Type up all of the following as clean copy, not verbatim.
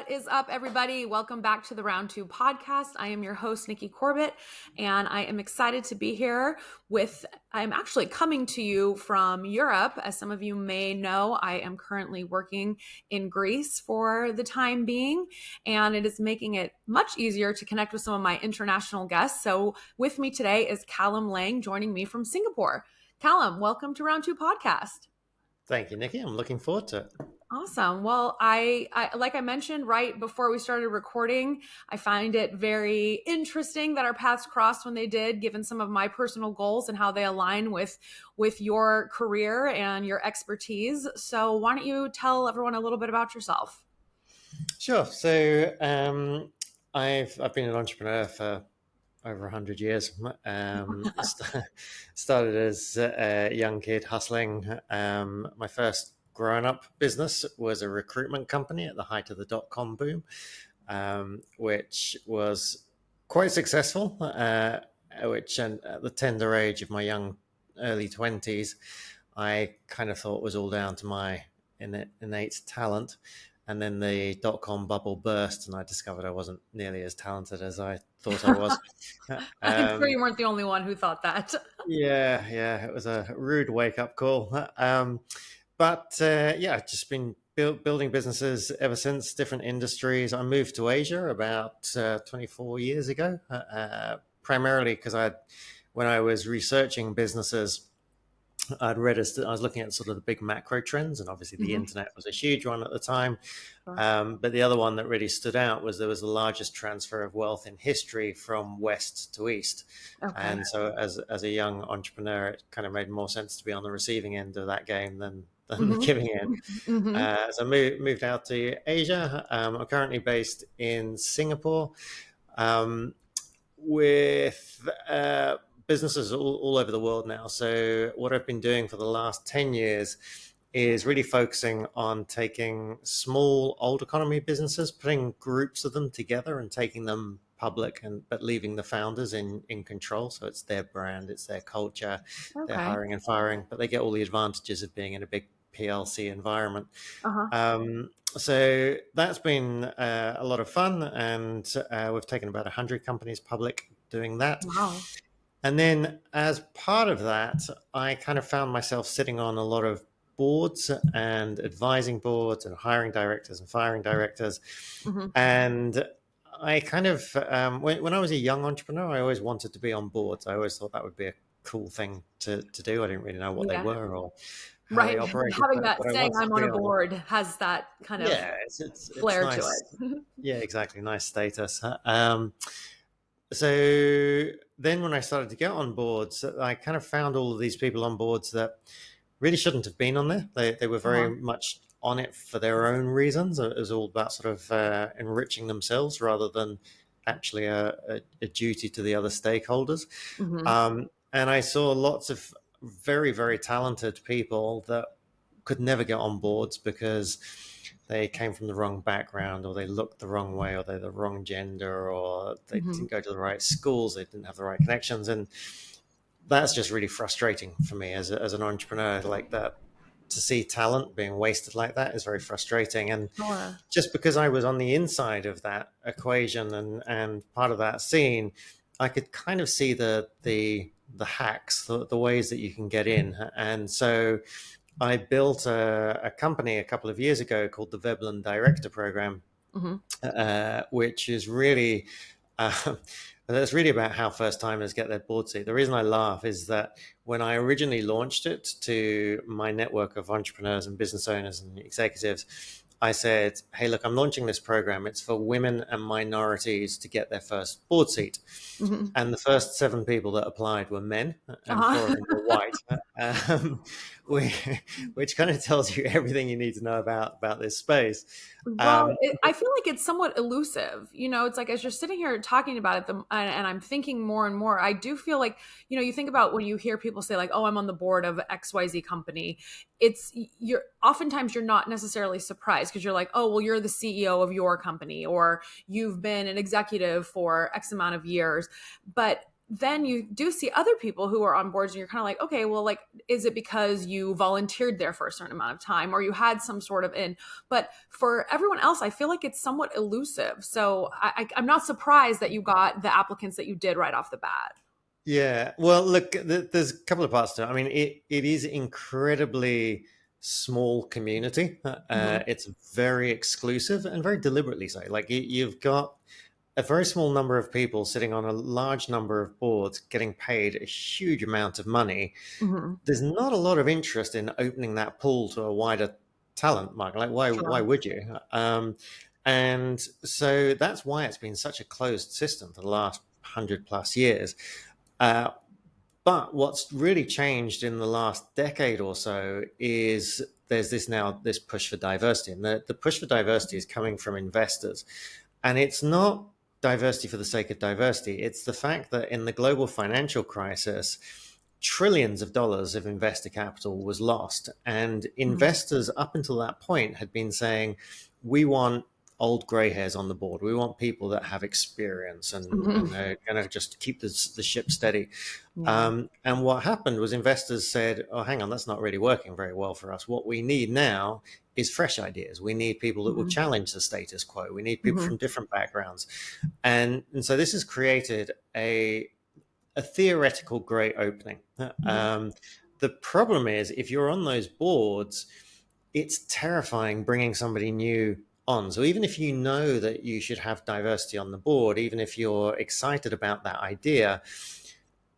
What is up, everybody? Welcome back to the Round 2 podcast. I am your host, Nikki Corbett, and I am excited to be here I'm actually coming to you from Europe. As some of you may know, I am currently working in Greece for the time being, and it is making it much easier to connect with some of my international guests. So with me today is Callum Laing, joining me from Singapore. Callum, welcome to Round 2 podcast. Thank you, Nikki. I'm looking forward to it. Awesome. Well, I like I mentioned right before we started recording, I find it very interesting that our paths crossed when they did, given some of my personal goals and how they align with your career and your expertise. So why don't you tell everyone a little bit about yourself? Sure. So I've been an entrepreneur for over 100 years. Started as a young kid hustling. My first grown-up business was a recruitment company at the height of the dot-com boom, which was quite successful, which at the tender age of my young early 20s, I kind of thought was all down to my innate talent. And then the dot-com bubble burst, and I discovered I wasn't nearly as talented as I thought I was. I'm sure you weren't the only one who thought that. Yeah, it was a rude wake-up call. I've just been building businesses ever since, different industries. I moved to Asia about 24 years ago, primarily because when I was researching businesses, I was looking at sort of the big macro trends, and obviously the internet was a huge one at the time. Sure. But the other one that really stood out was there was the largest transfer of wealth in history from west to east. Okay. And so as a young entrepreneur, it kind of made more sense to be on the receiving end of that game than the giving end. So I moved out to Asia. I'm currently based in Singapore with businesses all over the world now. So what I've been doing for the last 10 years is really focusing on taking small old economy businesses, putting groups of them together and taking them public, but leaving the founders in control. So it's their brand, it's their culture, They're hiring and firing, but they get all the advantages of being in a big PLC environment. So that's been a lot of fun, and we've taken about 100 companies public doing that. Wow. And then as part of that, I kind of found myself sitting on a lot of boards and advising boards and hiring directors and firing directors. And I kind of, when I was a young entrepreneur, I always wanted to be on boards. I always thought that would be a cool thing to do. I didn't really know what they were or how they operated. Having that saying I'm on a board has that kind of flair nice. To it. Yeah, exactly. Nice status. So then when I started to get on boards, I kind of found all of these people on boards that really shouldn't have been on there. They were very much on it for their own reasons. It was all about sort of enriching themselves rather than actually a duty to the other stakeholders. And I saw lots of very, very talented people that could never get on boards because they came from the wrong background, or they looked the wrong way, or they're the wrong gender, or they didn't go to the right schools, they didn't have the right connections. And that's just really frustrating for me as an entrepreneur. Like that, to see talent being wasted like that is very frustrating. And just because I was on the inside of that equation and part of that scene, I could kind of see the hacks, the ways that you can get in. And so I built a company a couple of years ago called the Veblen Director Program, which is really that's really about how first timers get their board seat. The reason I laugh is that when I originally launched it to my network of entrepreneurs and business owners and executives, I said, hey, look, I'm launching this program. It's for women and minorities to get their first board seat. And the first 7 people that applied were men, and 4 of them were white, which kind of tells you everything you need to know about this space. Well, I feel like it's somewhat elusive. It's like as you're sitting here talking about it, and I'm thinking more and more, I do feel like, you think about when you hear people say like, oh, I'm on the board of XYZ company. Oftentimes you're not necessarily surprised because you're like, oh, well, you're the CEO of your company, or you've been an executive for X amount of years. But then you do see other people who are on boards and you're kind of like, okay, well, like, is it because you volunteered there for a certain amount of time or you had some sort of in, but for everyone else, I feel like it's somewhat elusive. So I'm not surprised that you got the applicants that you did right off the bat. Yeah. Well, look, there's a couple of parts to it. I mean, it is incredibly small community. Mm-hmm. It's very exclusive and very deliberately so. Like you've got a very small number of people sitting on a large number of boards getting paid a huge amount of money. Mm-hmm. There's not a lot of interest in opening that pool to a wider talent market. Like, why Sure. would you? And so that's why it's been such a closed system for the last 100 plus years. Uh, but what's really changed in the last decade or so is there's this push for diversity, and the push for diversity is coming from investors, and it's not diversity for the sake of diversity. It's the fact that in the global financial crisis, trillions of dollars of investor capital was lost, and Mm-hmm. investors up until that point had been saying, we want old gray hairs on the board. We want people that have experience and Mm-hmm. they're going to just keep the ship steady. Yeah. And what happened was investors said, oh, hang on, that's not really working very well for us. What we need now is fresh ideas. We need people that will Mm-hmm. challenge the status quo. We need people Mm-hmm. from different backgrounds. And so this has created a theoretical great opening. Mm-hmm. The problem is, if you're on those boards, it's terrifying bringing somebody new on. So even if you know that you should have diversity on the board, even if you're excited about that idea,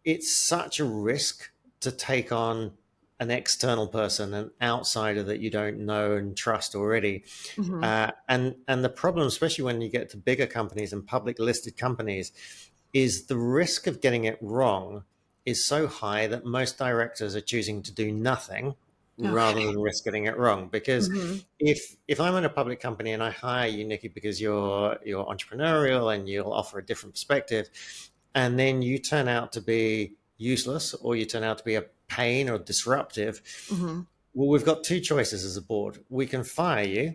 it's such a risk to take on an external person, an outsider that you don't know and trust already. Mm-hmm. And the problem, especially when you get to bigger companies and public listed companies, is the risk of getting it wrong is so high that most directors are choosing to do nothing rather Okay. than risk getting it wrong. Because Mm-hmm. if I'm in a public company and I hire you, Nikki, because you're entrepreneurial and you'll offer a different perspective, and then you turn out to be useless or you turn out to be a pain or disruptive, Mm-hmm. well, we've got two choices as a board. We can fire you,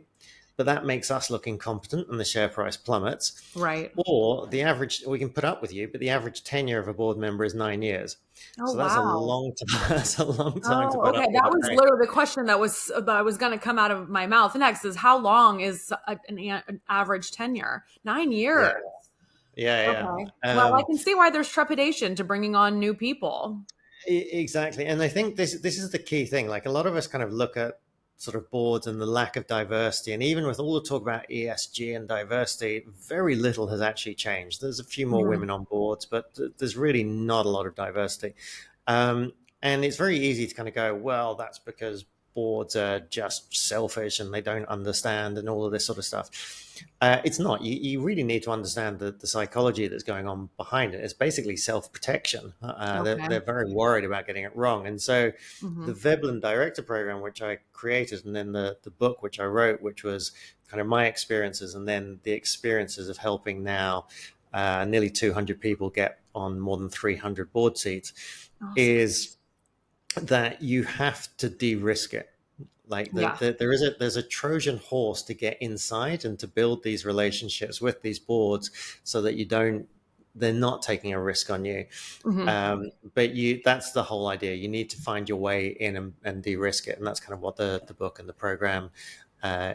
but that makes us look incompetent and the share price plummets. Right. Or the average, we can put up with you, but the average tenure of a board member is 9 years. Oh, So that's a wow. long time. That's a long time to Oh, put okay. up with That it, was right? literally the question that was going to come out of my mouth next is how long is an average tenure? 9 years. Yeah, yeah, Okay. yeah. Well, I can see why there's trepidation to bringing on new people. Exactly, and I think this is the key thing. Like a lot of us kind of look at sort of boards and the lack of diversity, and even with all the talk about ESG and diversity, very little has actually changed. There's a few more Mhm. women on boards, but there's really not a lot of diversity. Um, and it's very easy to kind of go, well, that's because boards are just selfish and they don't understand and all of this sort of stuff. It's not. You really need to understand the psychology that's going on behind it. It's basically self-protection. They're Okay. very worried about getting it wrong. And so the Hmm. Veblen Director Program, which I created, and then the book which I wrote, which was kind of my experiences and then the experiences of helping now nearly 200 people get on more than 300 board seats, Awesome. is that you have to de-risk it. Like Yeah. there's a Trojan horse to get inside and to build these relationships with these boards so that they're not taking a risk on you. Hmm. But that's the whole idea. You need to find your way in and de-risk it. And that's kind of what the book and the program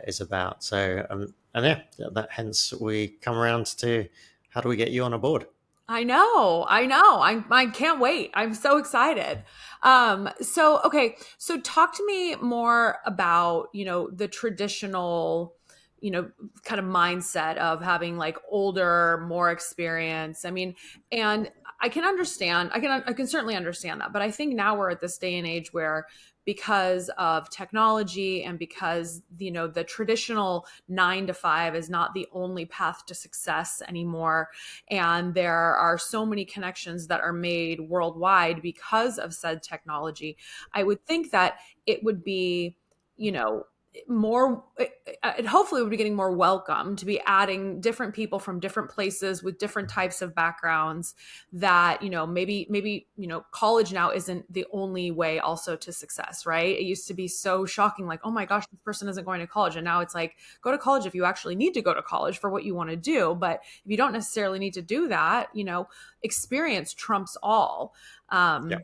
is about. So, and yeah, that hence we come around to how do we get you on a board? I know. I know. I can't wait. I'm so excited. So okay, so talk to me more about, the traditional, kind of mindset of having like older, more experience. I mean, and I can certainly understand that, but I think now we're at this day and age where because of technology and because the traditional 9 to 5 is not the only path to success anymore, and there are so many connections that are made worldwide because of said technology. I would think that it would be, you know, more, it hopefully would be getting more welcome to be adding different people from different places with different types of backgrounds that, maybe, college now isn't the only way also to success, right? It used to be so shocking, like, oh my gosh, this person isn't going to college. And now it's like, go to college if you actually need to go to college for what you want to do. But if you don't necessarily need to do that, experience trumps all. Yeah.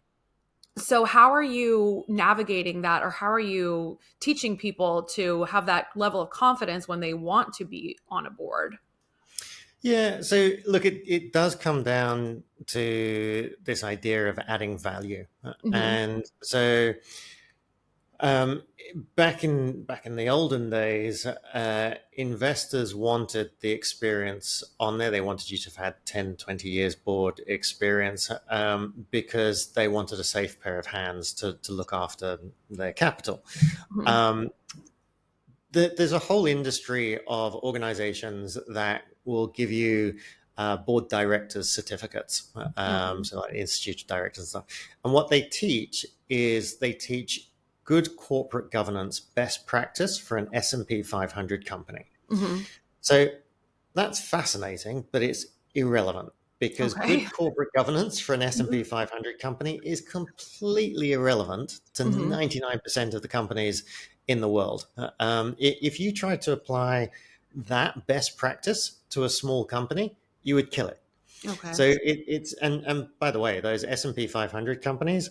So how are you navigating that, or how are you teaching people to have that level of confidence when they want to be on a board? Yeah. So look, it does come down to this idea of adding value. Mm-hmm. And so Um, back in the olden days, investors wanted the experience on there. They wanted you to have had 10, 20 years board experience because they wanted a safe pair of hands to look after their capital. Mm-hmm. Um, there's a whole industry of organizations that will give you board directors certificates, Mm-hmm. so like institute directors and stuff. And what they teach good corporate governance best practice for an S&P 500 company. Mm-hmm. So that's fascinating, but it's irrelevant because Okay. good corporate governance for an Mm-hmm. S&P 500 company is completely irrelevant to Mm-hmm. 99% of the companies in the world. If you tried to apply that best practice to a small company, you would kill it. Okay. So it's and by the way, those S&P 500 companies,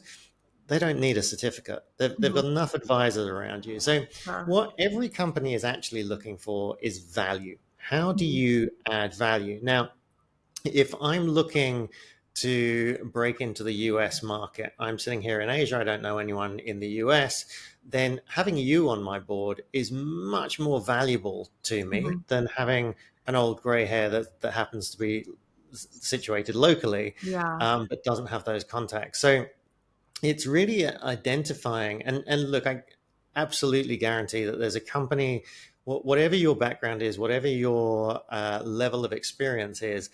they don't need a certificate. They've Mm-hmm. got enough advisors around you. So Sure. what every company is actually looking for is value. How do Mm-hmm. you add value? Now, if I'm looking to break into the US market, I'm sitting here in Asia, I don't know anyone in the US, then having you on my board is much more valuable to me Mm-hmm. than having an old gray hair that happens to be situated locally, Yeah. but doesn't have those contacts. So it's really identifying and look, I absolutely guarantee that there's a company, whatever your background is, whatever your level of experience is,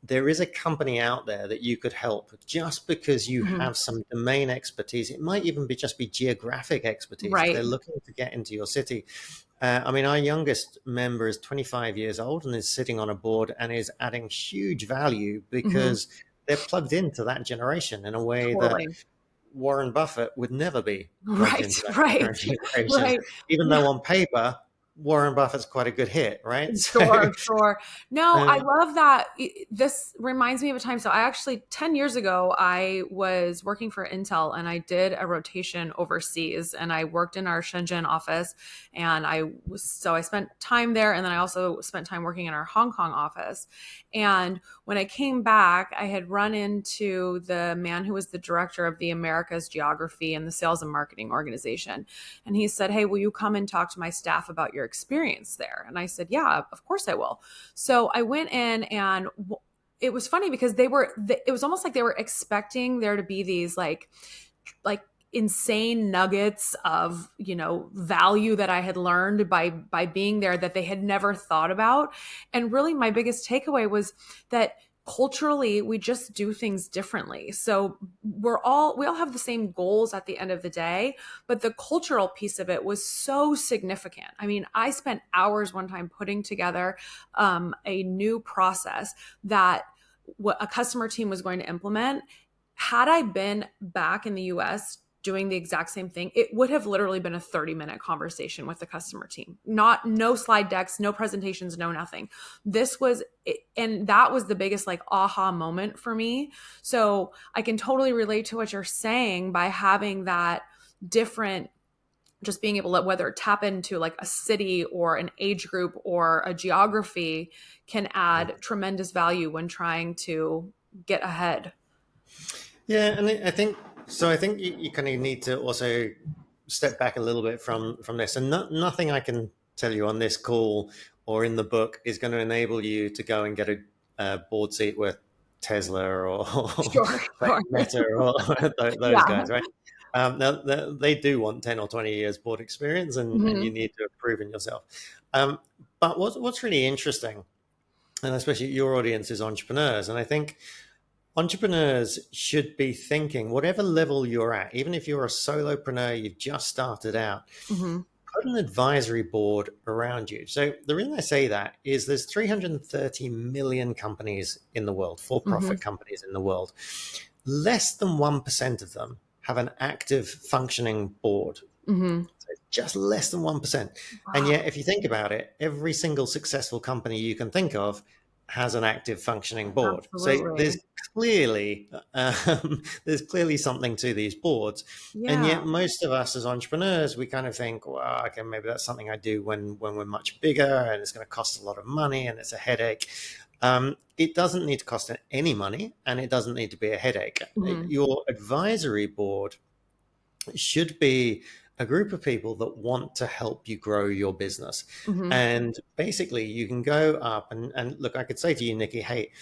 there is a company out there that you could help just because you Mm-hmm. have some domain expertise. It might even just be geographic expertise if they're Right. looking to get into your city. I mean, our youngest member is 25 years old and is sitting on a board and is adding huge value Mm-hmm. because they're plugged into that generation in a way that Totally. Warren Buffett would never be plugged Right. into that Right. generation, Right. even Yeah. though on paper, Warren Buffett's quite a good hit, right? So, Sure, sure. No, I uh, love that. This reminds me of a time. So I actually, 10 years ago, I was working for Intel and I did a rotation overseas and I worked in our Shenzhen office and I spent time there. And then I also spent time working in our Hong Kong office. And when I came back, I had run into the man who was the director of the Americas Geography and the Sales and Marketing Organization. And he said, "Hey, will you come and talk to my staff about your experience there?" And I said, "Yeah, of course I will." So I went in and it was funny because it was almost like they were expecting there to be these like insane nuggets of value that I had learned by being there that they had never thought about. And really my biggest takeaway was that culturally we just do things differently. So we all have the same goals at the end of the day, but the cultural piece of it was so significant. I mean, I spent hours one time putting together a new process that what a customer team was going to implement. Had I been back in the US doing the exact same thing, it would have literally been a 30-minute conversation with the customer team. No slide decks, no presentations, no nothing. This was it, and that was the biggest like aha moment for me. So I can totally relate to what you're saying by having that different, just being able to whether tap into like a city or an age group or a geography can add tremendous value when trying to get ahead. yeah, and I think so. I think you kind of need to also step back a little bit from this, and nothing I can tell you on this call or in the book is going to enable you to go and get a board seat with Tesla or Sure, sure. Meta or those Yeah. guys, right? Now they do want 10 or 20 years board experience, and you Mhm. need to have proven yourself. But what's really interesting, and especially your audience is entrepreneurs, and I think entrepreneurs should be thinking, whatever level you're at, even if you're a solopreneur, you've just started out, Mhm. put an advisory board around you. So the reason I say that is there's 330 million companies in the world, for-profit companies in the world. Less than 1% of them have an active functioning board. So just less than 1%. Wow. And yet, if you think about it, every single successful company you can think of has an active functioning board. Absolutely. So there's clearly something to these boards. Yeah. And yet most of us as entrepreneurs, we kind of think, well, okay, maybe that's something I do when we're much bigger and it's going to cost a lot of money and it's a headache. It doesn't need to cost any money and it doesn't need to be a headache. Your advisory board should be a group of people that want to help you grow your business. And basically you can go up and look, I could say to you, Nikki, hey,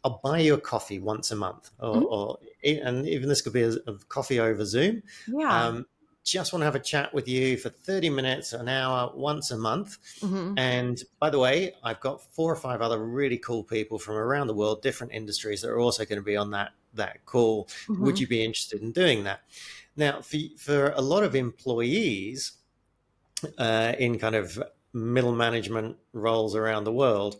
I'll buy you a coffee once a month and even this could be a coffee over Zoom. Yeah. Just want to have a chat with you for 30 minutes, an hour, once a month. And by the way, I've got 4 or 5 other really cool people from around the world, different industries that are also going to be on that call. Would you be interested in doing that? Now, for a lot of employees in kind of middle management roles around the world,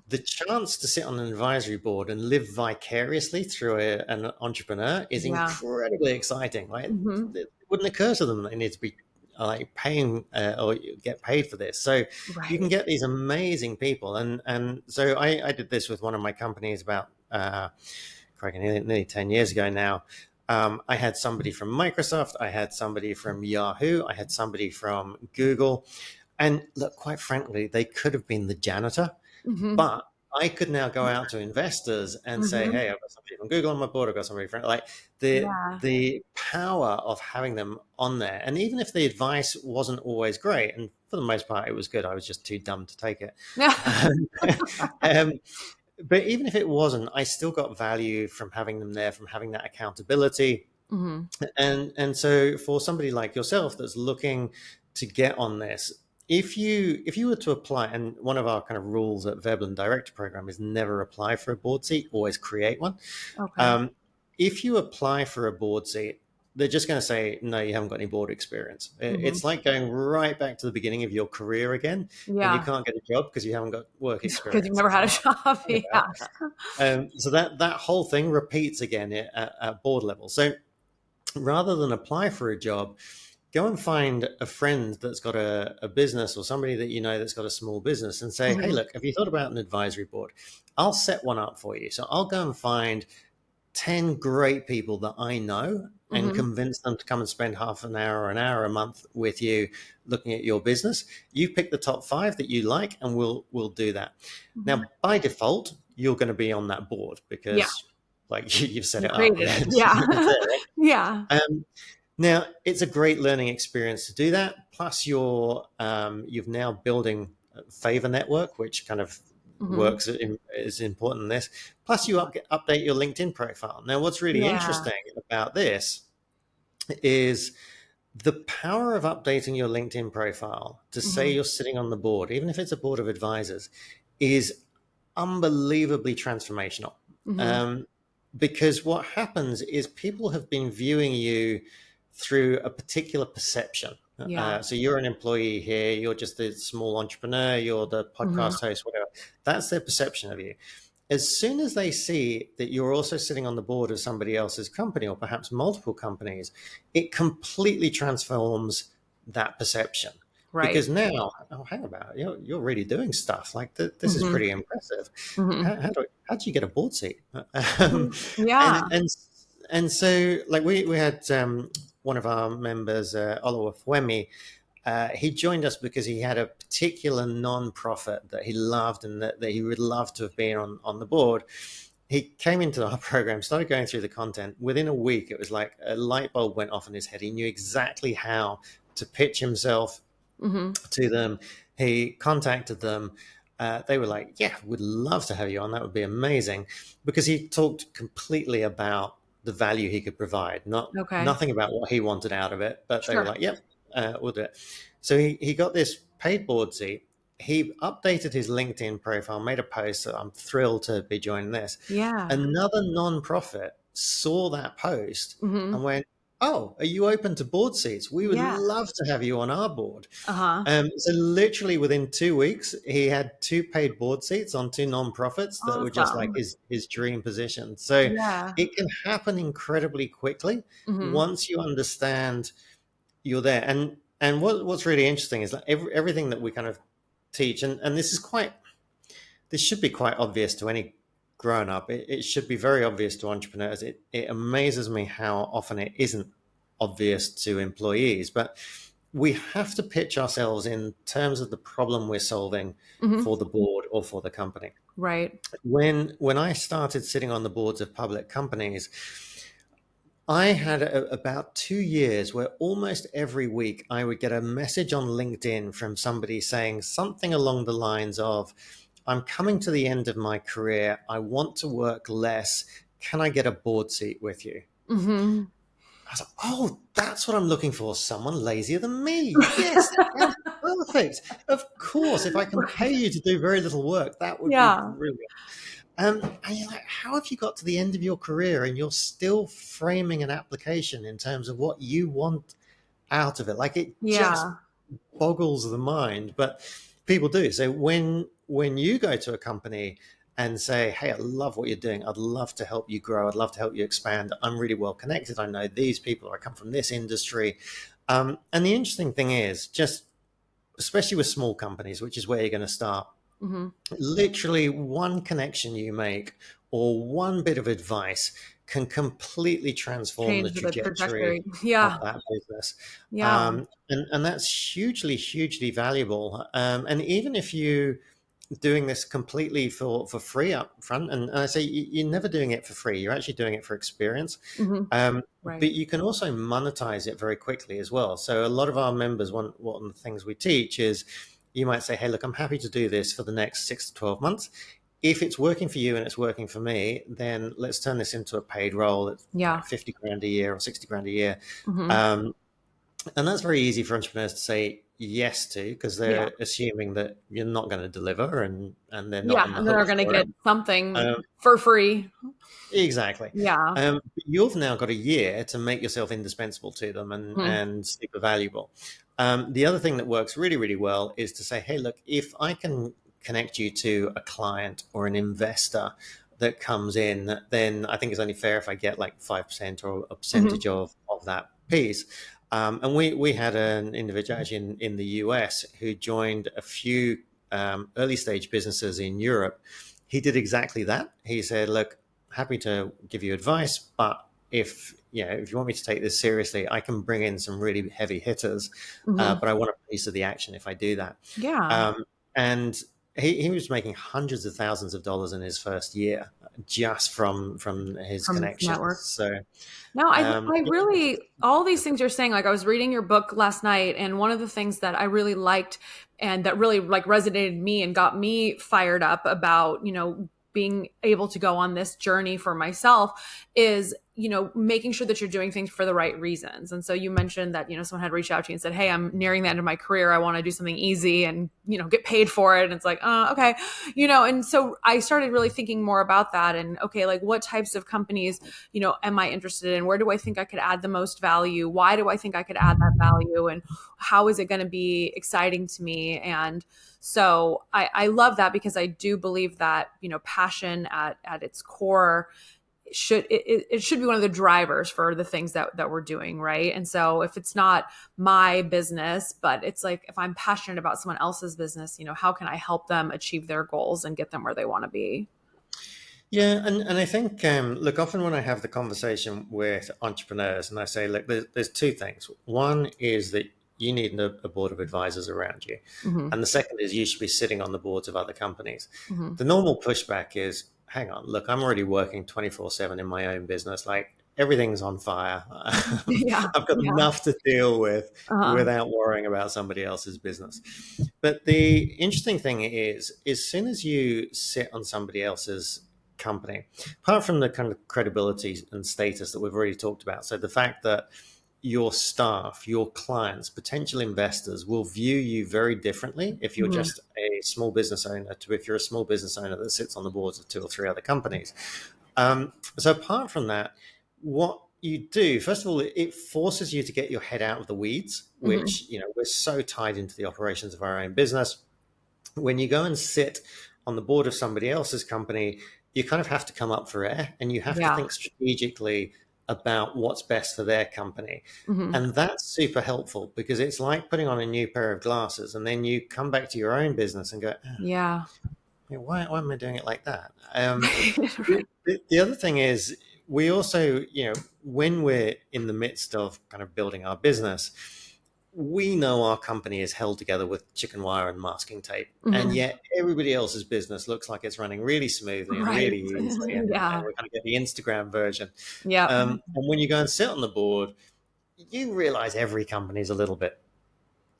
the chance to sit on an advisory board and live vicariously through an entrepreneur is incredibly exciting. Right? It wouldn't occur to them that they need to be like paying or get paid for this. So you can get these amazing people. And so I did this with one of my companies about nearly 10 years ago now. I had somebody from Microsoft, I had somebody from Yahoo, I had somebody from Google. And look, quite frankly, they could have been the janitor, but I could now go out to investors and say, hey, I've got somebody from Google on my board, I've got somebody from, like the power of having them on there. And even if the advice wasn't always great, and for the most part, it was good, I was just too dumb to take it. But even if it wasn't, I still got value from having them there, from having that accountability. And so for somebody like yourself that's looking to get on this, if you were to apply, and one of our kind of rules at Veblen Director Program is never apply for a board seat, always create one. If you apply for a board seat, they're just going to say, no, you haven't got any board experience. It's like going right back to the beginning of your career again. And you can't get a job because you haven't got work experience. Because you've never had a job. So that whole thing repeats again at board level. So rather than apply for a job, go and find a friend that's got a business or somebody that you know that's got a small business and say, hey, look, have you thought about an advisory board? I'll set one up for you. So I'll go and find 10 great people that I know and convince them to come and spend half an hour or an hour a month with you looking at your business. You pick the top 5 that you like and we'll do that. Now, by default, you're going to be on that board because like you've set it up. Now, it's a great learning experience to do that. Plus, you've now building a favor network, which kind of works is important in this. Plus, you update your LinkedIn profile. Now, what's really interesting about this is the power of updating your LinkedIn profile to say you're sitting on the board, even if it's a board of advisors, is unbelievably transformational. Because what happens is people have been viewing you through a particular perception. So you're an employee here, you're just a small entrepreneur, you're the podcast host, whatever. That's their perception of you. As soon as they see that you're also sitting on the board of somebody else's company or perhaps multiple companies, it completely transforms that perception. Right. Because now, hang about, you're really doing stuff like this is pretty impressive. How do you get a board seat? And so like we had one of our members, Oluwafemi, he joined us because he had a particular non-profit that he loved and that he would love to have been on the board. He came into our program, started going through the content. Within a week, it was like a light bulb went off in his head. He knew exactly how to pitch himself to them. He contacted them. They were like, yeah, we'd love to have you on. That would be amazing. Because he talked completely about the value he could provide, nothing about what he wanted out of it. But they were like, yep, we'll do it. So he got this paid board seat. He updated his LinkedIn profile, made a post. So I'm thrilled to be joining this. Another nonprofit saw that post and went, oh, are you open to board seats? We would Yeah. love to have you on our board. Uh-huh. So literally within 2 weeks, he had 2 paid board seats on 2 nonprofits that were just like Awesome. his dream position. So Yeah. it can happen incredibly quickly Hmm. once you understand you're there. And what's really interesting is that everything that we kind of teach, and this should be quite obvious to any grown up. It should be very obvious to entrepreneurs. It amazes me how often it isn't obvious to employees, but we have to pitch ourselves in terms of the problem we're solving Hmm. for the board or for the company. Right. When I started sitting on the boards of public companies, I had about 2 years where almost every week I would get a message on LinkedIn from somebody saying something along the lines of, I'm coming to the end of my career. I want to work less. Can I get a board seat with you? Hmm. I was like, oh, that's what I'm looking for. Someone lazier than me. Yes, that sounds perfect. Of course, if I can pay you to do very little work, that would be Yeah. brilliant. And you're like, how have you got to the end of your career and you're still framing an application in terms of what you want out of it? Like it just Yeah. boggles the mind, but people do. So when you go to a company and say, hey, I love what you're doing. I'd love to help you grow. I'd love to help you expand. I'm really well connected. I know these people. I come from this industry. And the interesting thing is, just especially with small companies, which is where you're going to start, Hmm. literally one connection you make or one bit of advice can completely transform the Change the trajectory trajectory. of Yeah. that business. Yeah. And that's hugely valuable. And even if you doing this completely for free up front, and I say you're never doing it for free, you're actually doing it for experience. Hmm. Um, Right. but you can also monetize it very quickly as well. So a lot of our members, one of the things we teach is you might say, hey, look, I'm happy to do this for the next 6 to 12 months. If it's working for you and it's working for me, then let's turn this into a paid role at Yeah. 50 grand a year or 60 grand a year. Hmm. Um, and that's very easy for entrepreneurs to say yes to because Yeah. they're assuming that you're not going to deliver and they're not Yeah. on the And hook they're going to for get it. something Um, for free. exactly. Yeah. But you've now got a year to make yourself indispensable to them Mhm. and super valuable. The other thing that works really well is to say, hey, look, if I can connect you to a client or an investor that comes in, then I think it's only fair if I get like 5% or a Mhm. percentage of that piece. And we had an individual actually in the US who joined a few early stage businesses in Europe. He did exactly that. He said, look, happy to give you advice, but if you want me to take this seriously, I can bring in some really heavy hitters, Mhm. but I want a piece of the action if I do that. Yeah. And he was making hundreds of thousands of dollars in his first year just from his From this connections. network. So No, I yeah, really, all these things you're saying, like I was reading your book last night, and one of the things that I really liked and that really like resonated me and got me fired up about, being able to go on this journey for myself is, making sure that you're doing things for the right reasons. And so you mentioned that, someone had reached out to you and said, hey, I'm nearing the end of my career. I want to do something easy and, get paid for it. And it's like, okay. And so I started really thinking more about that and, okay, like what types of companies am I interested in? Where do I think I could add the most value? Why do I think I could add that value? And how is it going to be exciting to me? And so I love that because I do believe that, passion at its core it should be one of the drivers for the things that we're doing. Right. And so if it's not my business, but it's like, if I'm passionate about someone else's business, how can I help them achieve their goals and get them where they want to be? yeah, and I think look, often when I have the conversation with entrepreneurs and I say, look, there's two things. One is that you need a board of advisors around you. Hmm. And the second is you should be sitting on the boards of other companies. Hmm. The normal pushback is, hang on, look, I'm already working 24/7 in my own business. Like everything's on fire. Yeah. I've got Yeah. enough to deal with Uh-huh. without worrying about somebody else's business. But the interesting thing is, as soon as you sit on somebody else's company, apart from the kind of credibility and status that we've already talked about, so the fact that your staff, your clients, potential investors will view you very differently if you're Mhm. just a small business owner to if you're a small business owner that sits on the boards of two or three other companies. So apart from that, what You do. First of all, it forces you to get your head out of the weeds, which, we're so tied into the operations of our own business. When you go and sit on the board of somebody else's company, you kind of have to come up for air, and you have to Yeah. think strategically about what's best for their company. Mm-hmm. And that's super helpful, because it's like putting on a new pair of glasses, and then you come back to your own business and go, Yeah. why am I doing it like that? Right. The other thing is, we also, when we're in the midst of kind of building our business, we know our company is held together with chicken wire and masking tape, and Mm-hmm. yet everybody else's business looks like it's running really smoothly and Right. really easily, and Yeah. we're going to get the Instagram version. Yep. And when you go and sit on the board, you realize every company is a little bit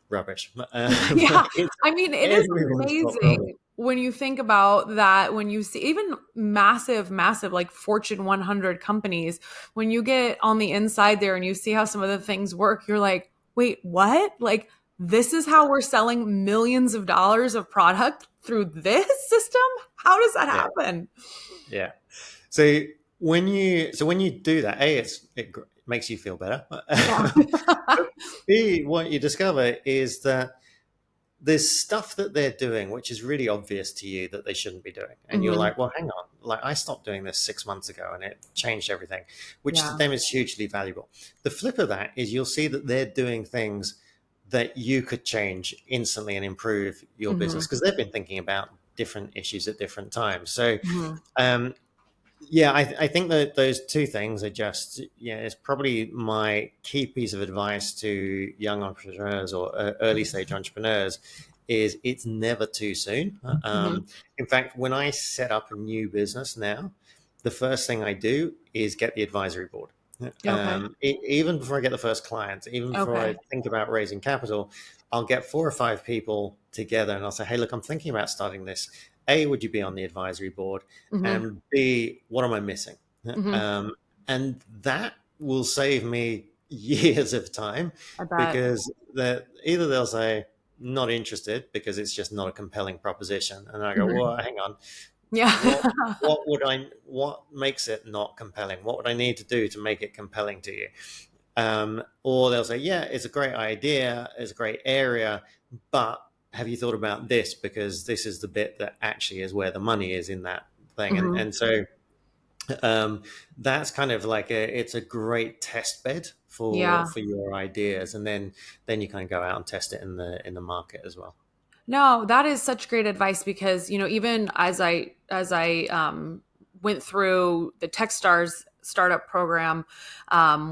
rubbish. Yeah. It's, I mean, it is everyone's got problems. amazing when you think about that, when you see even massive, massive, like Fortune 100 companies, when you get on the inside there and you see how some of the things work, you're like, wait, what? Like, this is how we're selling millions of dollars of product through this system? How does that Yeah. happen? Yeah. So when you do that, it makes you feel better. Yeah. But B, what you discover is that there's stuff that they're doing which is really obvious to you that they shouldn't be doing, and you're Mhm. like, well, hang on, like, I stopped doing this 6 months ago and it changed everything, which to Yeah. them is hugely valuable. The flip of that is, you'll see that they're doing things that you could change instantly and improve your business, Mhm. because they've been thinking about different issues at different times. So Mhm. um, yeah, I think that those two things are just, it's probably my key piece of advice to young entrepreneurs or early stage entrepreneurs, is it's never too soon. Mhm. In fact, when I set up a new business now, the first thing I do is get the advisory board. Okay. Even before I get the first client, even before I Okay. think about raising capital, I'll get 4 or 5 people together and I'll say, hey, look, I'm thinking about starting this. A, would you be on the advisory board? Mhm. And B, what am I missing? Mhm. Um, and that will save me years of time, I bet. because either they'll say not interested because it's just not a compelling proposition, and I go, Mhm. well, hang on, Yeah. what makes it not compelling? What would I need to do to make it compelling to you? Or they'll say, yeah, it's a great idea, it's a great area, but have you thought about this? Because this is the bit that actually is where the money is in that thing. And Mhm. and so that's kind of like it's a great test bed Yeah. for your ideas, and then you kind of go out and test it in the market as well. No, that is such great advice because, even as I went through the Techstars startup program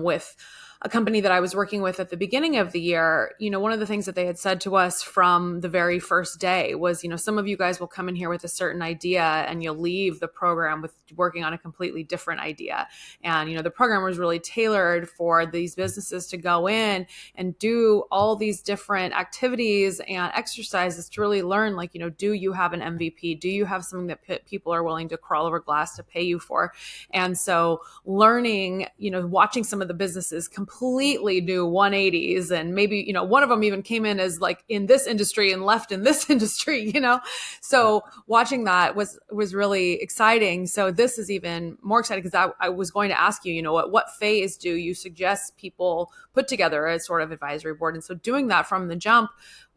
with a company that I was working with at the beginning of the year, one of the things that they had said to us from the very first day was, some of you guys will come in here with a certain idea and you'll leave the program with working on a completely different idea. And, the program was really tailored for these businesses to go in and do all these different activities and exercises to really learn, like, do you have an MVP? Do you have something that people are willing to crawl over glass to pay you for? And so learning, watching some of the businesses completely do 180s, and maybe, one of them even came in as like in this industry and left in this industry, so watching that was really exciting. So this is even more exciting because I was going to ask you, what phase do you suggest people put together a sort of advisory board? And so doing that from the jump,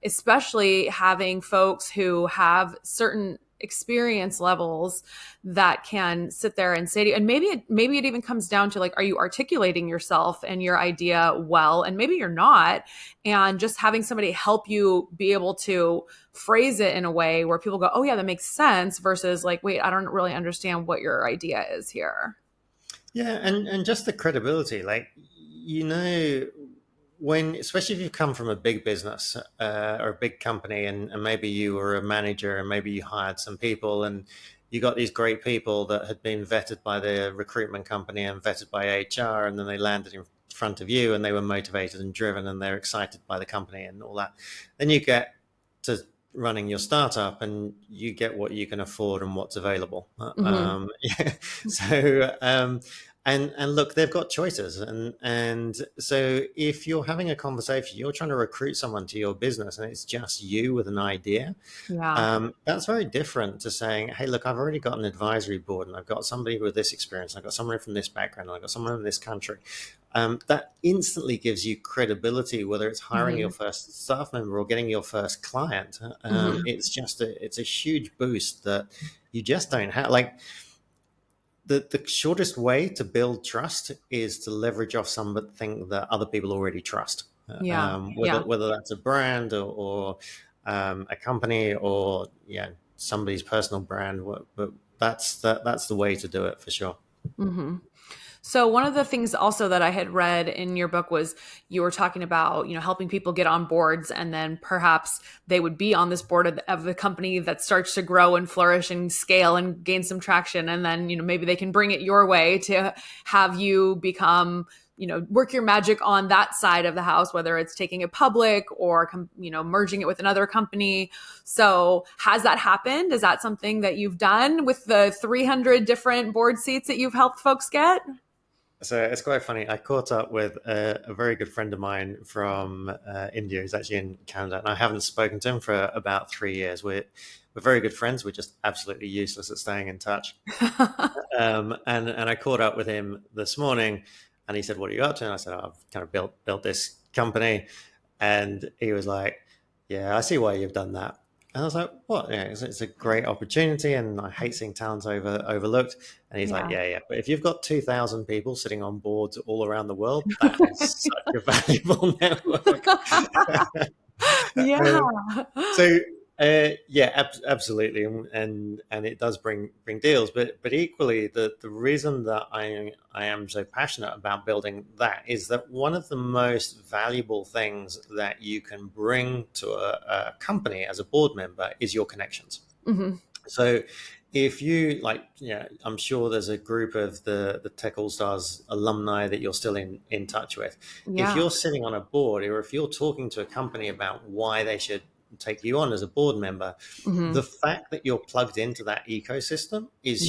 especially having folks who have certain experience levels that can sit there and say to you, and maybe it even comes down to, like, are you articulating yourself and your idea well? And maybe you're not, and just having somebody help you be able to phrase it in a way where people go, oh yeah, that makes sense, versus like, wait, I don't really understand what your idea is here. Yeah, and just the credibility, like, when, especially if you come from a big business or a big company, and maybe you were a manager and maybe you hired some people, and you got these great people that had been vetted by the recruitment company and vetted by HR, and then they landed in front of you and they were motivated and driven and they're excited by the company and all that. Then you get to running your startup and you get what you can afford and what's available. Mm-hmm. Yeah. So And look, they've got choices, and so if you're having a conversation, you're trying to recruit someone to your business, and it's just you with an idea. Yeah. That's very different to saying, hey, look, I've already got an advisory board, and I've got somebody with this experience, I've got someone from this background, and I've got someone in this country. That instantly gives you credibility, whether it's hiring your first staff member or getting your first client. It's a huge boost that you just don't have. Like, the shortest way to build trust is to leverage off something that other people already trust. Yeah. Whether that's a brand or a company or somebody's personal brand, but that's the way to do it for sure. Mm-hmm. So one of the things also that I had read in your book was you were talking about, helping people get on boards, and then perhaps they would be on this board of the company that starts to grow and flourish and scale and gain some traction. And then, maybe they can bring it your way to have you become, work your magic on that side of the house, whether it's taking it public or, merging it with another company. So has that happened? Is that something that you've done with the 300 different board seats that you've helped folks get? So it's quite funny. I caught up with a very good friend of mine from India, who's actually in Canada, and I haven't spoken to him for about 3 years. We're very good friends. We're just absolutely useless at staying in touch. And I caught up with him this morning, and he said, "What are you up to?" And I said, "I've kind of built this company," and he was like, "Yeah, I see why you've done that." And I was like, "What? Yeah, it's a great opportunity, and I hate seeing talent overlooked." And he's like, "Yeah. But if you've got 2,000 people sitting on boards all around the world, that is such a valuable network." Yeah. So absolutely, and it does bring deals, but equally the reason that I am so passionate about building that is that one of the most valuable things that you can bring to a company as a board member is your connections. Mm-hmm. So if you I'm sure there's a group of the Tech All Stars alumni that you're still in touch with. Yeah. If you're sitting on a board, or if you're talking to a company about why they should take you on as a board member, the fact that you're plugged into that ecosystem is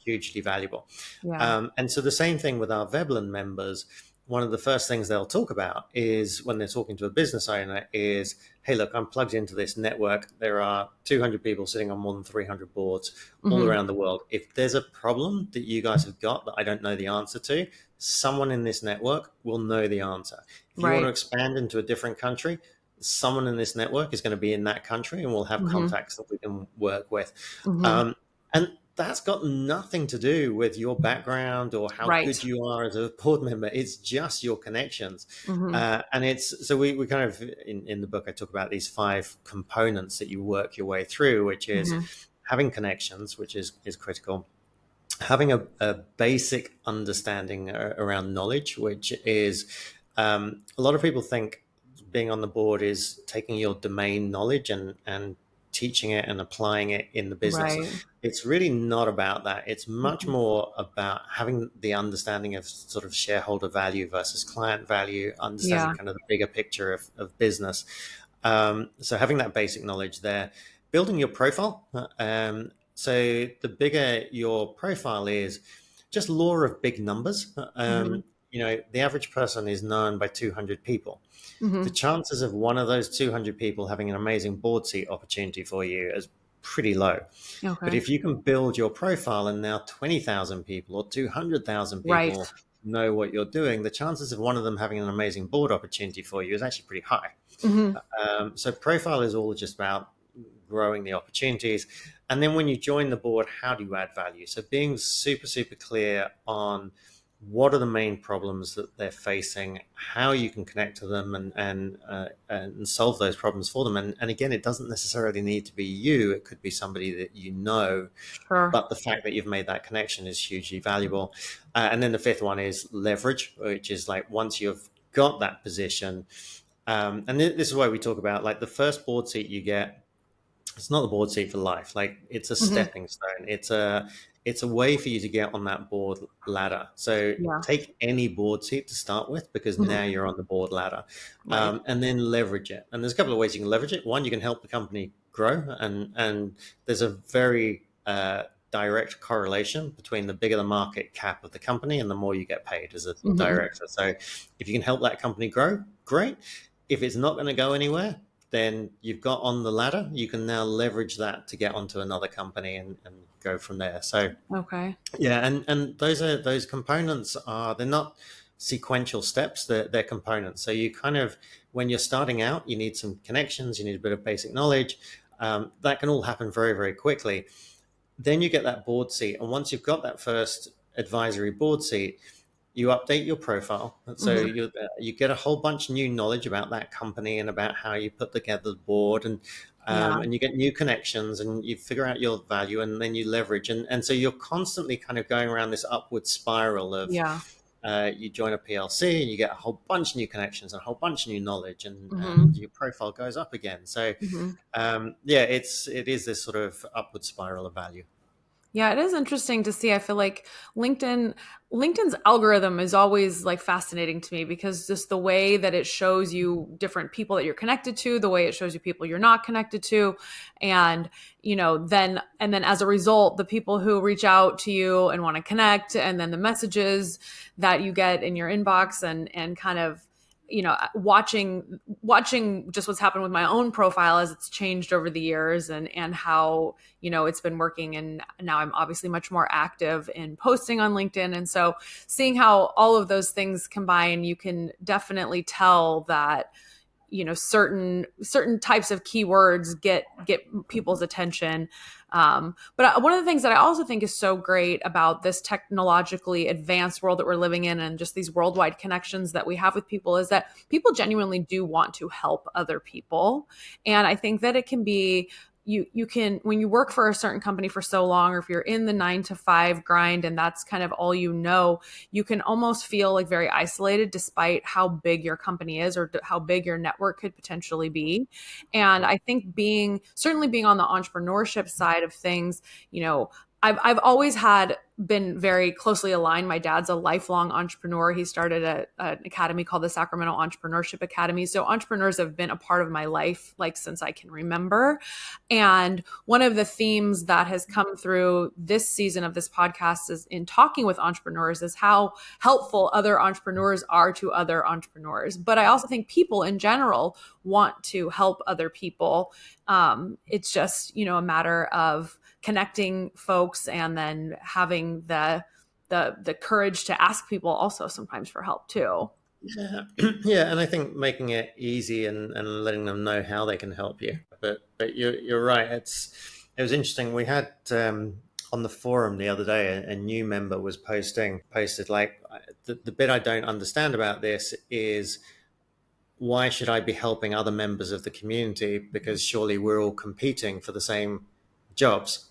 hugely valuable. And so the same thing with our Veblen members. One of the first things they'll talk about is when they're talking to a business owner is, hey, look, I'm plugged into this network. There are 200 people sitting on more than 300 boards all around the world. If there's a problem that you guys have got that I don't know the answer to, someone in this network will know the answer. If you want to expand into a different country, someone in this network is going to be in that country, and we'll have contacts that we can work with. And that's got nothing to do with your background or how good you are as a board member. It's just your connections. And we kind of, in the book, I talk about these 5 components that you work your way through, which is having connections, which is critical. Having a basic understanding around knowledge, which is a lot of people think being on the board is taking your domain knowledge and teaching it and applying it in the business. It's really not about that. It's much more about having the understanding of sort of shareholder value versus client value, understanding kind of the bigger picture of business. So having that basic knowledge there, building your profile. So the bigger your profile is, just law of big numbers. The average person is known by 200 people. The chances of one of those 200 people having an amazing board seat opportunity for you is pretty low. But if you can build your profile and now 20,000 people or 200,000 people know what you're doing, the chances of one of them having an amazing board opportunity for you is actually pretty high. So profile is all just about growing the opportunities. And then when you join the board, how do you add value? So being super clear on what are the main problems that they're facing, how you can connect to them and solve those problems for them. And again, it doesn't necessarily need to be you. It could be somebody that you know, but the fact that you've made that connection is hugely valuable. And then the 5th one is leverage, which is like once you've got that position, and this is why we talk about like the first board seat you get, it's not the board seat for life. Like it's a stepping stone. It's a way for you to get on that board ladder. So take any board seat to start with, because now you're on the board ladder, and then leverage it. And there's a couple of ways you can leverage it. One, you can help the company grow, and there's a very direct correlation between the bigger the market cap of the company and the more you get paid as a director. So if you can help that company grow, great. If it's not going to go anywhere, then you've got on the ladder, you can now leverage that to get onto another company and go from there. So Okay. yeah, and those components they're not sequential steps, they're components. So you kind of, when you're starting out, you need some connections, you need a bit of basic knowledge. That can all happen very, very quickly. Then you get that board seat. And once you've got that first advisory board seat, you update your profile. So you get a whole bunch of new knowledge about that company and about how you put together the board, and you get new connections and you figure out your value, and then you leverage. And so you're constantly kind of going around this upward spiral of, you join a PLC and you get a whole bunch of new connections and a whole bunch of new knowledge, and your profile goes up again. So it is this sort of upward spiral of value. Yeah, it is interesting to see. I feel like LinkedIn's algorithm is always like fascinating to me, because just the way that it shows you different people that you're connected to, the way it shows you people you're not connected to. And, then as a result, the people who reach out to you and want to connect, and then the messages that you get in your inbox, and kind of, watching just what's happened with my own profile as it's changed over the years, and how, it's been working. And now I'm obviously much more active in posting on LinkedIn. And so seeing how all of those things combine, you can definitely tell that, certain types of keywords get people's attention. But one of the things that I also think is so great about this technologically advanced world that we're living in, and just these worldwide connections that we have with people, is that people genuinely do want to help other people. And I think that it can be, you can, when you work for a certain company for so long, or if you're in the 9 to 5 grind and that's kind of all you can almost feel like very isolated, despite how big your company is or how big your network could potentially be. And I think certainly being on the entrepreneurship side of things, I've always been very closely aligned. My dad's a lifelong entrepreneur. He started an academy called the Sacramento Entrepreneurship Academy. So entrepreneurs have been a part of my life, like, since I can remember. And one of the themes that has come through this season of this podcast is in talking with entrepreneurs is how helpful other entrepreneurs are to other entrepreneurs. But I also think people in general want to help other people. It's just, a matter of connecting folks, and then having the courage to ask people also sometimes for help too. Yeah, yeah, and I think making it easy and letting them know how they can help you. But you're right. It was interesting. We had on the forum the other day, a new member was posted like, the bit I don't understand about this is, why should I be helping other members of the community? Because surely we're all competing for the same jobs.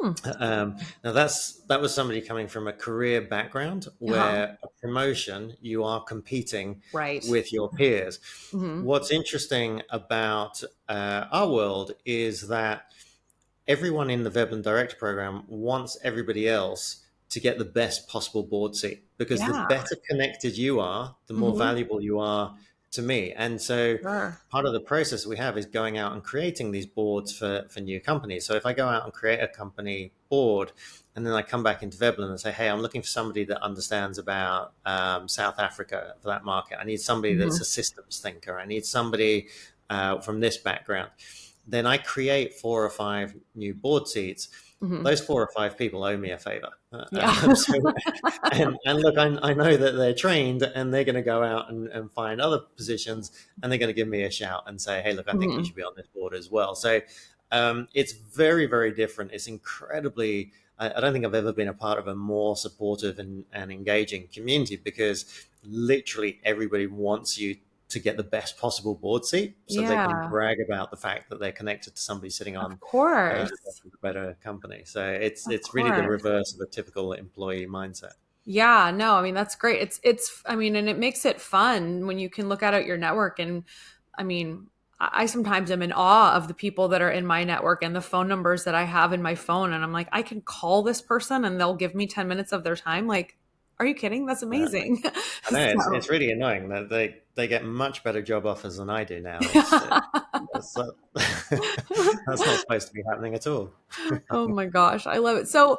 Now that was somebody coming from a career background where a promotion, you are competing with your peers. What's interesting about our world is that everyone in the Veblen Director program wants everybody else to get the best possible board seat, because the better connected you are, the more valuable you are to me. And so part of the process we have is going out and creating these boards for new companies. So if I go out and create a company board, and then I come back into Veblen and say, hey, I'm looking for somebody that understands about South Africa for that market. I need somebody that's a systems thinker. I need somebody from this background. Then I create 4 or 5 new board seats. Those 4 or 5 people owe me a favor. And look, I know that they're trained, and they're going to go out and find other positions, and they're going to give me a shout and say, hey, look, I think you should be on this board as well. So it's very, very different. It's incredibly, I don't think I've ever been a part of a more supportive and engaging community, because literally everybody wants you to get the best possible board seat, so they can brag about the fact that they're connected to somebody sitting on a better company. So it's really the reverse of a typical employee mindset. Yeah, no, I mean, that's great. It's I mean, and it makes it fun when you can look at your network. And I mean, I sometimes am in awe of the people that are in my network and the phone numbers that I have in my phone. And I'm like, I can call this person and they'll give me 10 minutes of their time. Like, Are you kidding? That's amazing. I know So it's really annoying that they get much better job offers than I do now. It's that's, that's not supposed to be happening at all. oh my gosh, I love it. So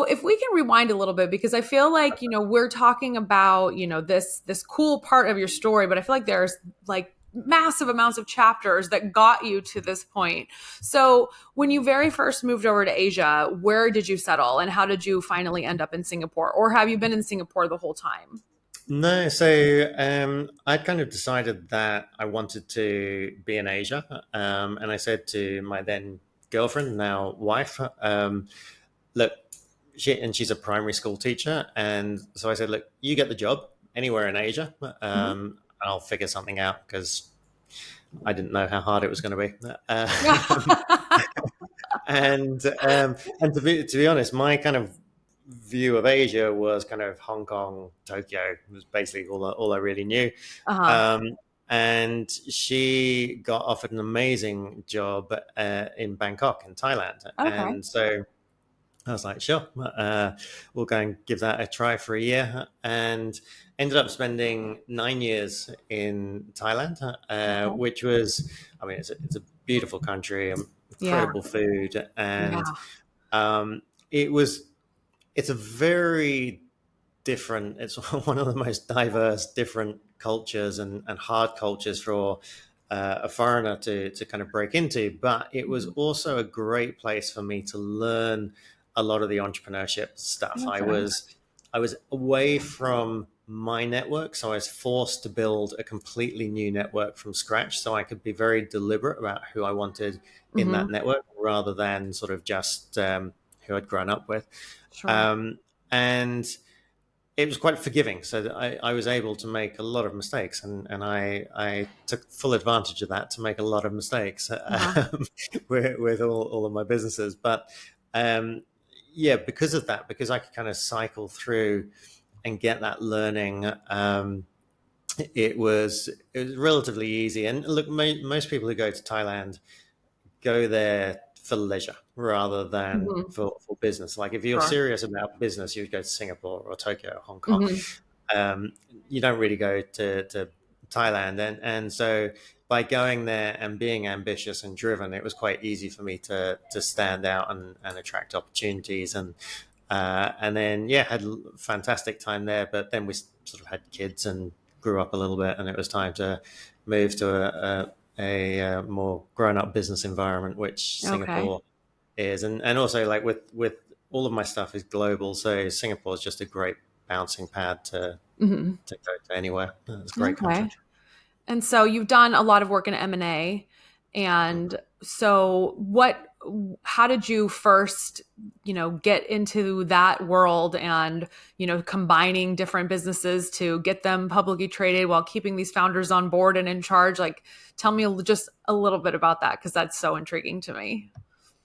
if we can rewind a little bit, because I feel like, we're talking about, this cool part of your story, but I feel like there's like massive amounts of chapters that got you to this point. So when you very first moved over to Asia, where did you settle and how did you finally end up in Singapore? Or have you been in Singapore the whole time? No, so I'd kind of decided that I wanted to be in Asia, and I said to my then girlfriend, now wife, look, she's a primary school teacher, and so I said, look, you get the job anywhere in Asia, Mhm. I'll figure something out because I didn't know how hard it was going to be. And to be honest, my kind of view of Asia was kind of Hong Kong, Tokyo was basically all I really knew. Uh-huh. Um, and she got offered an amazing job in Bangkok in Thailand, Okay. and so I was like, sure, we'll go and give that a try for a year, and ended up spending 9 years in Thailand, Okay. which was, I mean, it's a beautiful country, Yeah. incredible food, and Yeah. um, it was it's a very different. It's one of the most diverse, different cultures and hard cultures for a foreigner to kind of break into. But it was Mhm. also a great place for me to learn a lot of the entrepreneurship stuff. Okay. I was away from my network, so I was forced to build a completely new network from scratch, so I could be very deliberate about who I wanted in that Hmm. network rather than sort of just who I'd grown up with. Sure. Um, and it was quite forgiving. So that I was able to make a lot of mistakes, and I took full advantage of that to make a lot of mistakes Uh-huh. with all of my businesses. But um, yeah, because of that, because I could kind of cycle through and get that learning, it was relatively easy. And look, most people who go to Thailand go there for leisure rather than Hmm. for business. Like if you're Sure. serious about business, you would go to Singapore or Tokyo or Hong Kong. Hmm. You don't really go to Thailand. And so by going there and being ambitious and driven, it was quite easy for me to stand out and attract opportunities. And then, yeah, had a fantastic time there. But then we sort of had kids and grew up a little bit, and it was time to move to a more grown-up business environment, which Okay. Singapore is, and also like with all of my stuff is global, so Singapore is just a great bouncing pad Hmm. to go to anywhere. It's a great country. Okay. And so you've done a lot of work in M&A. And so how did you first, get into that world and, combining different businesses to get them publicly traded while keeping these founders on board and in charge? Like, tell me just a little bit about that because that's so intriguing to me.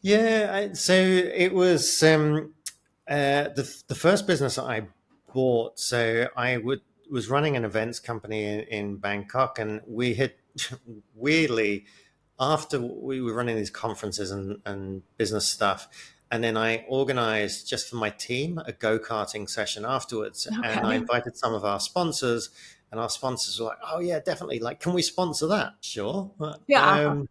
Yeah, so it was the first business that I bought. So was running an events company in Bangkok, and we had weirdly, after we were running these conferences and business stuff, and then I organized just for my team a go-karting session afterwards, and I Okay. invited some of our sponsors. And our sponsors were like, "Oh yeah, definitely! Like, can we sponsor that? Sure." Yeah.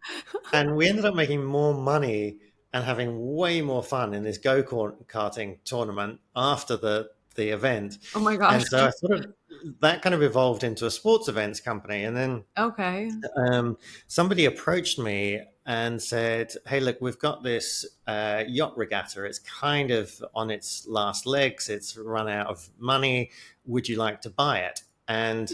And we ended up making more money and having way more fun in this go-karting tournament after the event. Oh my gosh. And so I sort of that kind of evolved into a sports events company. And then Okay. somebody approached me and said, "Hey, look, we've got this yacht regatta. It's kind of on its last legs. It's run out of money. Would you like to buy it?" And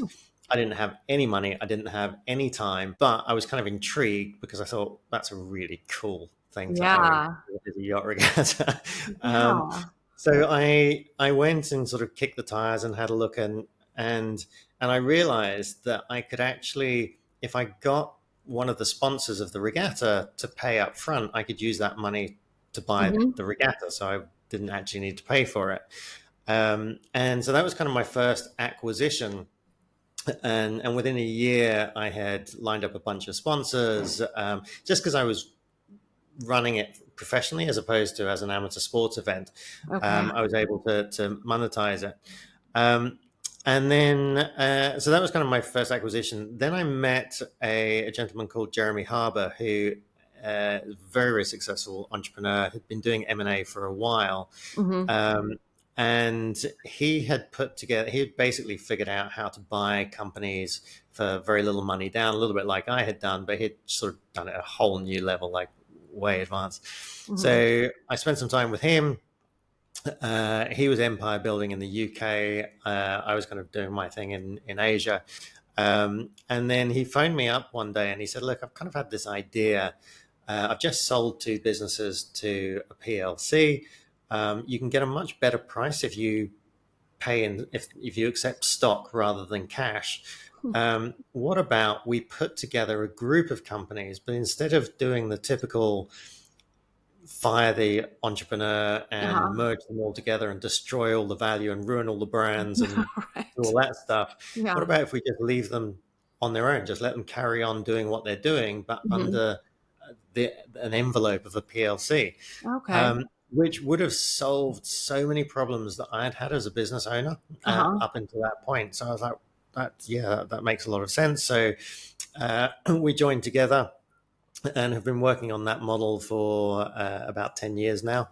I didn't have any money. I didn't have any time, but I was kind of intrigued because I thought that's a really cool thing to own, Yeah. is a yacht regatta. um, Yeah. so I went and sort of kicked the tires and had a look, and I realized that I could actually, if I got one of the sponsors of the regatta to pay up front, I could use that money to buy Hmm. the regatta. So I didn't actually need to pay for it. And so that was kind of my first acquisition. And within a year, I had lined up a bunch of sponsors, just because I was running it professionally as opposed to as an amateur sports event. Okay. I was able to monetize it. And then, so that was kind of my first acquisition. Then I met a gentleman called Jeremy Harbour, who very, very successful entrepreneur, had been doing M&A for a while. Mm-hmm. And he had basically figured out how to buy companies for very little money down, a little bit like I had done, but he'd sort of done it at a whole new level, like way advanced. Mm-hmm. So I spent some time with him. He was empire building in the UK. I was kind of doing my thing in Asia. And then he phoned me up one day and he said, look, I've kind of had this idea. I've just sold 2 businesses to a PLC. You can get a much better price if you pay if you accept stock rather than cash. What about we put together a group of companies, but instead of doing the typical fire the entrepreneur and merge them all together and destroy all the value and ruin all the brands and Right. do all that stuff. Yeah. What about if we just leave them on their own, just let them carry on doing what they're doing, but under an envelope of a PLC, which would have solved so many problems that I'd had as a business owner up until that point. So I was like, that makes a lot of sense. So we joined together and have been working on that model for about 10 years now.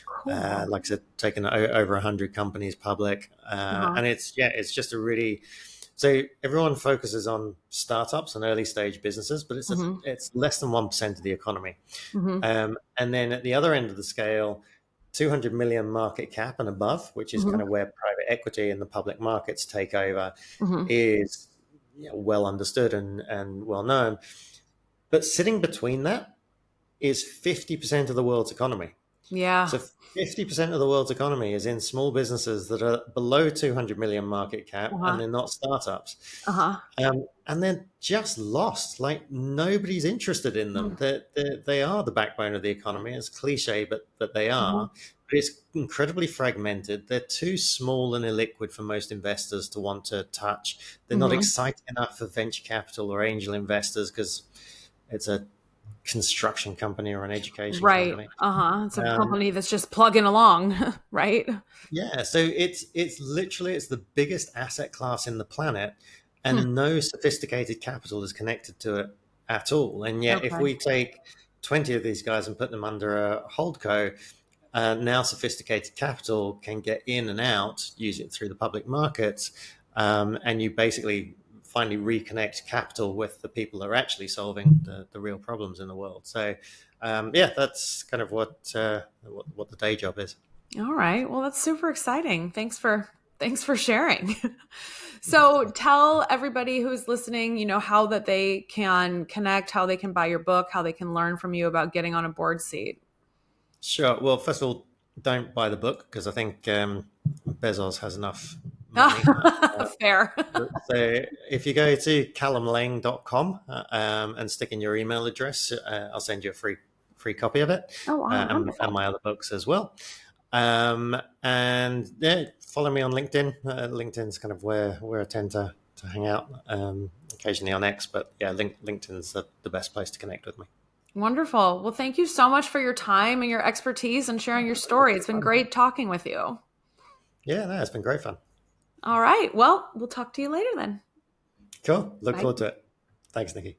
Cool. Like I said, taken over 100 companies public. And it's just a really, so everyone focuses on startups and early stage businesses, but it's less than 1% of the economy. And then at the other end of the scale, 200 million market cap and above, which is kind of where private equity and the public markets take over, is well understood and well known. But sitting between that is 50% of the world's economy. Yeah. So 50% of the world's economy is in small businesses that are below 200 million market cap, and they're not startups. And they're just lost. Like nobody's interested in them. They are the backbone of the economy. It's cliche, but they are. But it's incredibly fragmented. They're too small and illiquid for most investors to want to touch. They're not exciting enough for venture capital or angel investors because it's a construction company or an education company. It's a company that's just plugging along, right? Yeah. So it's the biggest asset class in the planet, and no sophisticated capital is connected to it at all. And yet, if we take 20 of these guys and put them under a holdco, now sophisticated capital can get in and out, use it through the public markets, and you basically finally reconnect capital with the people that are actually solving the real problems in the world. So, that's kind of what the day job is. All right. Well, that's super exciting. Thanks for sharing. So tell everybody who's listening, how that they can connect, how they can buy your book, how they can learn from you about getting on a board seat. Sure. Well, first of all, don't buy the book because I think Bezos has enough money. Fair. So if you go to callumlaing.com and stick in your email address, I'll send you a free copy of it. Oh, wow. And my other books as well. And follow me on LinkedIn. LinkedIn's kind of where I tend to hang out, occasionally on X, but yeah, LinkedIn's the best place to connect with me. Wonderful. Well, thank you so much for your time and your expertise and sharing your story. It's been great talking with you. Yeah, no, it's been great fun. All right. Well, we'll talk to you later then. Cool. Look forward to it. Thanks, Nikki.